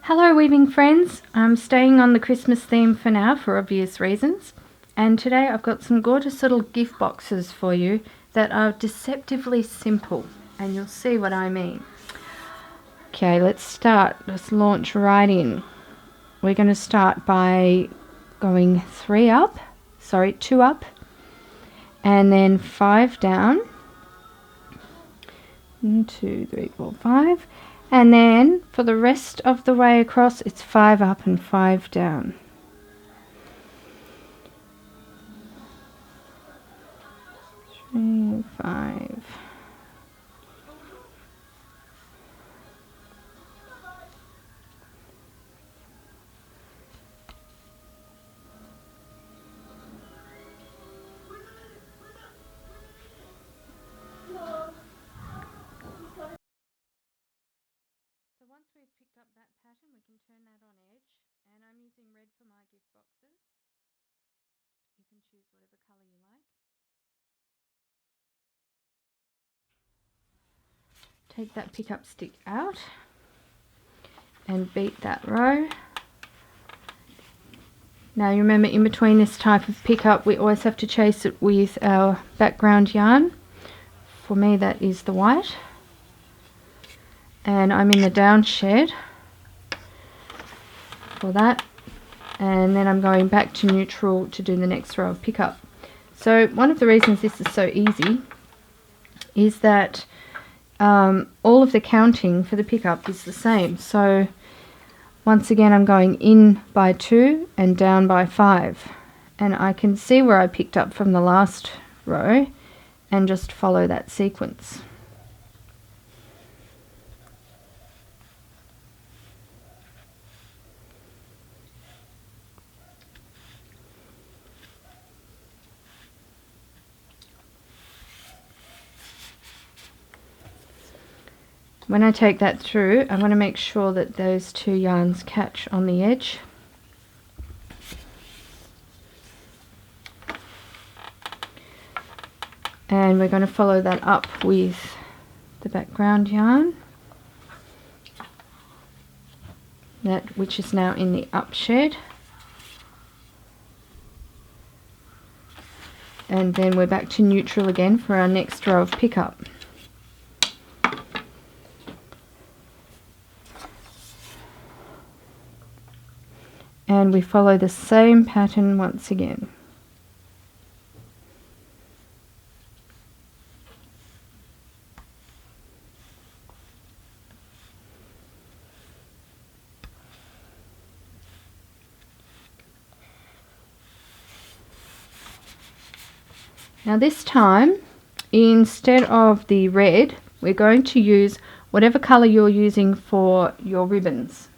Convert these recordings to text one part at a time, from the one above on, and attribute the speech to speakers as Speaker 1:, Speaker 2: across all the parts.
Speaker 1: Hello weaving friends, I'm staying on the Christmas theme for now for obvious reasons, and today I've got some gorgeous little gift boxes for you that are deceptively simple, and you'll see what I mean. Okay, let's launch right in. We're going to start by going 2 up, and then 5 down. 1, 2, 3, 4, 5. And then for the rest of the way across, it's 5 up and 5 down. Three, 5. So once we've picked up that pattern, we can turn that on edge, and I'm using red for my gift boxes. You can choose whatever colour you like. Take that pickup stick out and beat that row. Now you remember, in between this type of pickup we always have to chase it with our background yarn. For me that is the white. And I'm in the down shed for that, and then I'm going back to neutral to do the next row of pickup. So one of the reasons this is so easy is that all of the counting for the pickup is the same. So once again I'm going in by 2 and down by 5, and I can see where I picked up from the last row and just follow that sequence. When I take that through, I want to make sure that those 2 yarns catch on the edge. And we're going to follow that up with the background yarn, which is now in the up shed. And then we're back to neutral again for our next row of pickup. And we follow the same pattern once again. Now this time, instead of the red, we're going to use whatever colour you're using for your ribbons.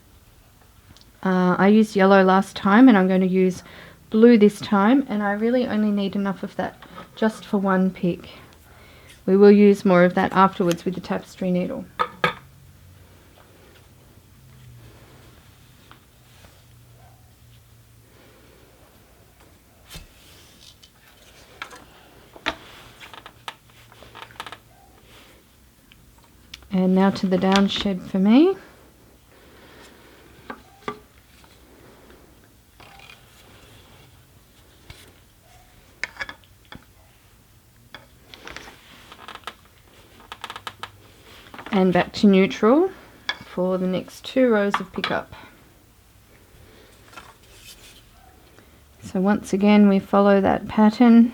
Speaker 1: I used yellow last time, and I'm going to use blue this time, and I really only need enough of that just for one pick. We will use more of that afterwards with the tapestry needle. And now to the down shed for me. And back to neutral for the next 2 rows of pickup. So once again we follow that pattern,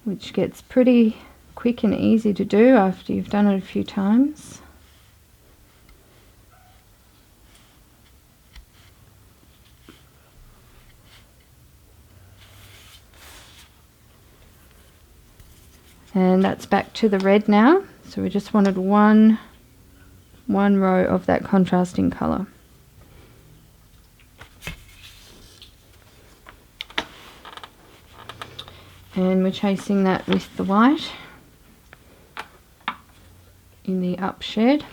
Speaker 1: which gets pretty quick and easy to do after you've done it a few times. And that's back to the red now. So we just wanted one row of that contrasting colour. And we're chasing that with the white in the up shed.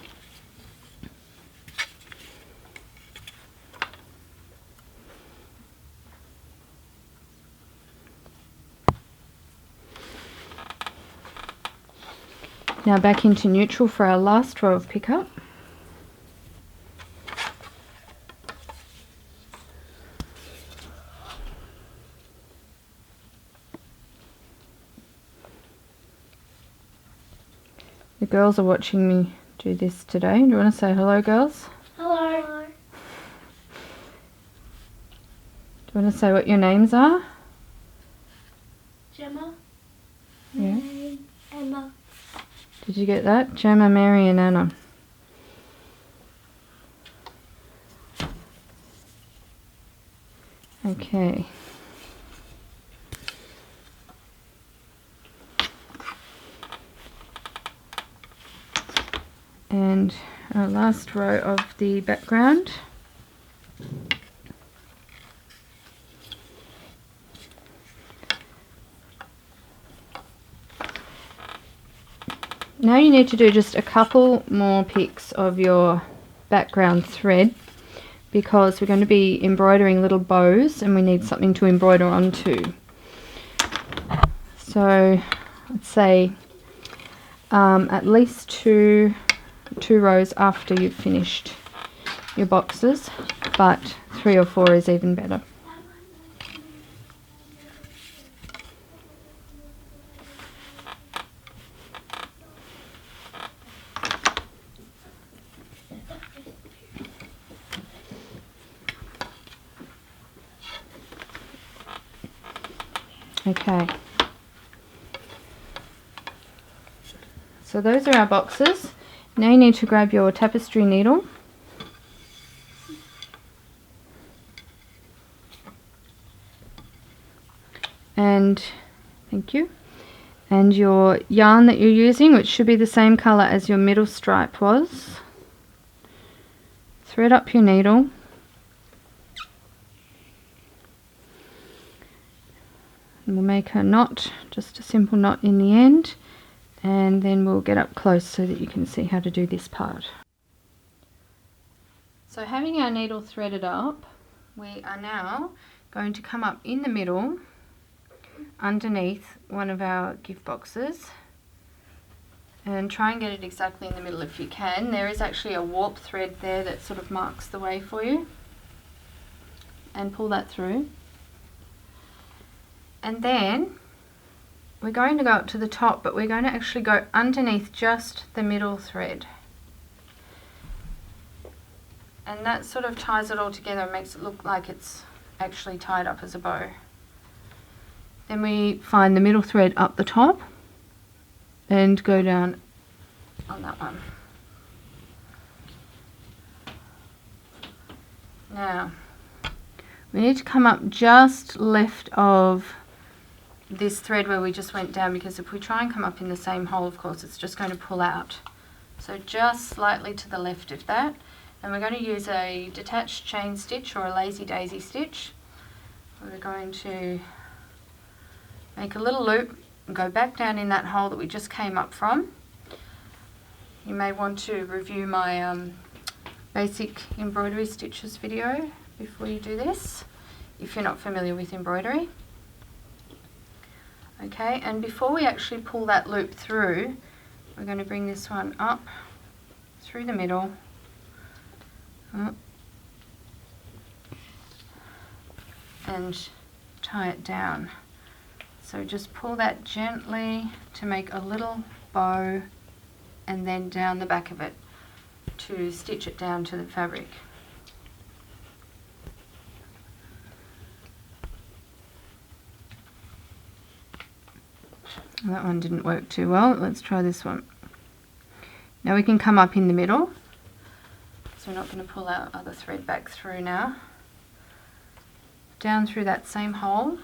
Speaker 1: Now back into neutral for our last row of pickup. The girls are watching me do this today. Do you want to say hello, girls?
Speaker 2: Hello.
Speaker 1: Do you want to say what your names are?
Speaker 2: Gemma.
Speaker 1: Yeah.
Speaker 2: Mary, Emma.
Speaker 1: Did you get that? Gemma, Mary and Anna. Okay. And our last row of the background. Now you need to do just a couple more picks of your background thread, because we're going to be embroidering little bows and we need something to embroider onto. So let's say at least two rows after you've finished your boxes, but 3 or 4 is even better. Okay, so those are our boxes. Now you need to grab your tapestry needle and thank you, and your yarn that you're using, which should be the same colour as your middle stripe was. Thread up your needle and we'll make a knot, just a simple knot in the end, and then we'll get up close so that you can see how to do this part. So having our needle threaded up, we are now going to come up in the middle underneath one of our gift boxes and try and get it exactly in the middle if you can. There is actually a warp thread there that sort of marks the way for you, and pull that through. And then we're going to go up to the top, but we're going to actually go underneath just the middle thread. And that sort of ties it all together and makes it look like it's actually tied up as a bow. Then we find the middle thread up the top and go down on that one. Now, we need to come up just left of this thread where we just went down, because if we try and come up in the same hole, of course, it's just going to pull out. So just slightly to the left of that. And we're going to use a detached chain stitch or a lazy daisy stitch. We're going to make a little loop and go back down in that hole that we just came up from. You may want to review my basic embroidery stitches video before you do this, if you're not familiar with embroidery. Okay, and before we actually pull that loop through, we're going to bring this one up through the middle, and tie it down. So just pull that gently to make a little bow, and then down the back of it to stitch it down to the fabric. That one didn't work too well. Let's try this one. Now we can come up in the middle, so we're not going to pull our other thread back through now. Down through that same hole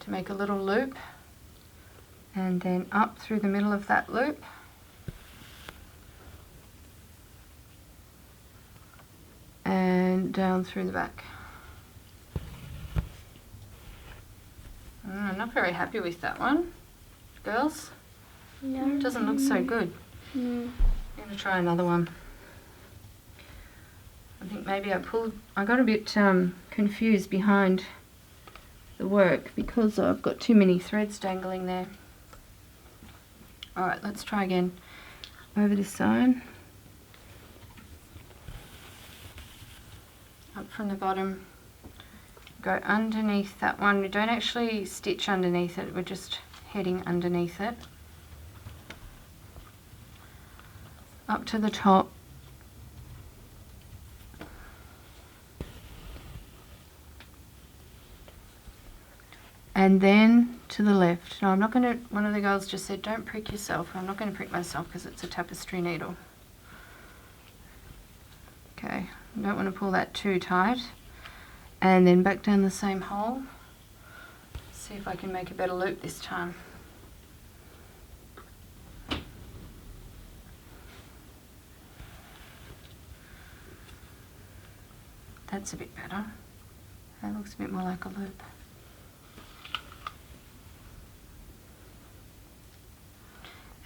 Speaker 1: to make a little loop, and then up through the middle of that loop, and down through the back. I'm not very happy with that one, girls.
Speaker 2: No.
Speaker 1: It doesn't look so good.
Speaker 2: No.
Speaker 1: I'm going to try another one. I think maybe I got a bit confused behind the work because I've got too many threads dangling there. Alright, let's try again. Over this side. Up from the bottom. Go underneath that one. We don't actually stitch underneath it, we're just heading underneath it. up to the top. And then to the left. Now I'm not going to, one of the girls just said don't prick yourself. I'm not going to prick myself because it's a tapestry needle. Okay, you don't want to pull that too tight. And then back down the same hole. See if I can make a better loop this time. That's a bit better. That looks a bit more like a loop.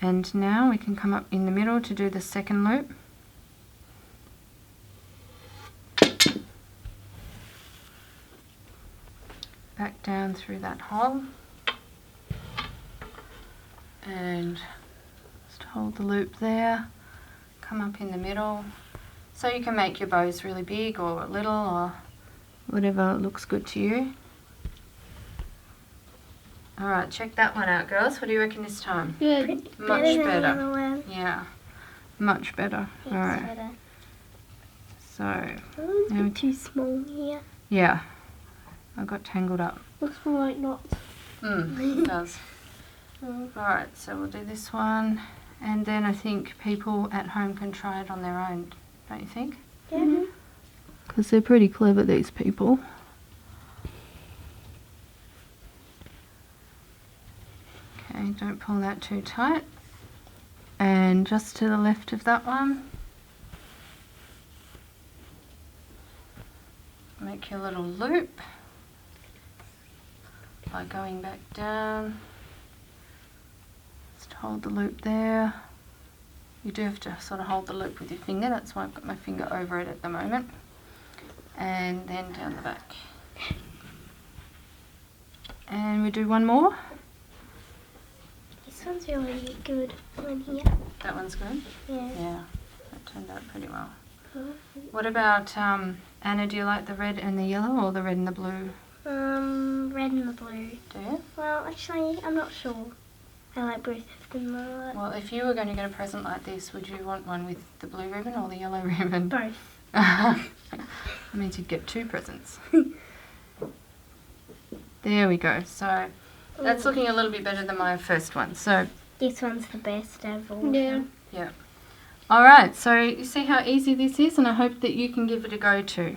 Speaker 1: And now we can come up in the middle to do the second loop. Back down through that hole. And just hold the loop there. Come up in the middle. So you can make your bows really big or little or whatever looks good to you. Alright, check that one out, girls. What do you reckon this time?
Speaker 2: Good.
Speaker 1: Much
Speaker 2: Better than
Speaker 1: better.
Speaker 2: the other one.
Speaker 1: Yeah, much better.
Speaker 2: It's
Speaker 1: Alright,
Speaker 2: better.
Speaker 1: so,
Speaker 2: Oh, it's a
Speaker 1: now
Speaker 2: bit too small here.
Speaker 1: yeah, I got tangled up.
Speaker 2: Looks more like knots.
Speaker 1: It does. Alright, so we'll do this one, and then I think people at home can try it on their own, don't you think?
Speaker 2: Yeah.
Speaker 1: Because they're pretty clever, these people. Okay, don't pull that too tight. And just to the left of that one, make your little loop by going back down. Just hold the loop there. You do have to sort of hold the loop with your finger, that's why I've got my finger over it at the moment. And then down the back. And we do one more.
Speaker 2: This one's really good. One here.
Speaker 1: That one's good.
Speaker 2: Yeah.
Speaker 1: Yeah, that turned out pretty well.
Speaker 2: Oh.
Speaker 1: What about, Anna, do you like the red and the yellow or the red and the blue?
Speaker 2: Red and the blue.
Speaker 1: Do you?
Speaker 2: Well, actually, I'm not sure. I like both of them a lot.
Speaker 1: Well, if you were going to get a present like this, would you want one with the blue ribbon or the yellow ribbon?
Speaker 2: Both.
Speaker 1: That means you'd get two presents. There we go. So that's looking a little bit better than my first one. So
Speaker 2: This one's the best of all. Yeah.
Speaker 1: yeah. All right. So you see how easy this is, and I hope that you can give it a go too.